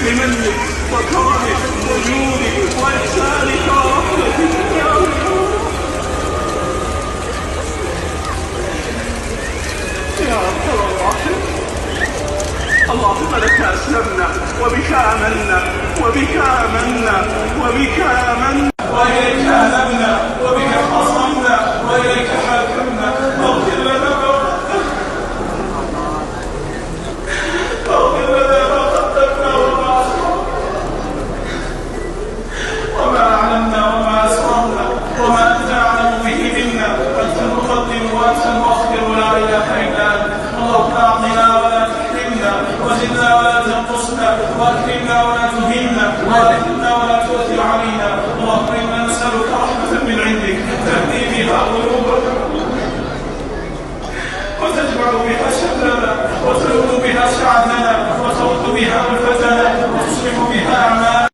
بمنك وكرمك وجودك وإحسانك ورحمتك يا الله. يا أرحم الراحمين، اللهم لك أسلمنا وبك آمنا وبك آمنا وبك آمنا وإليك أنبنا وبك خصمنا وإليك حاكمنا. اغفر لنا ما قدمنا وما أعلمنا وما أسررنا وما أنت أعلم به منا. أنت المقدم وأنت المؤخر ولا إله إلا أنت. اللهم أعطنا ولا تحرمنا وزدنا ولا تنقصنا وأكرمنا ولا تهنا وأذلنا ولا تؤثر علينا. اللهم إنا نسألك رحمة من عندك تهدي بها قلوبنا وتجمع بها شملنا وتلم بها شعبنا وترد بها ألفتنا وتصلح بها أعمالنا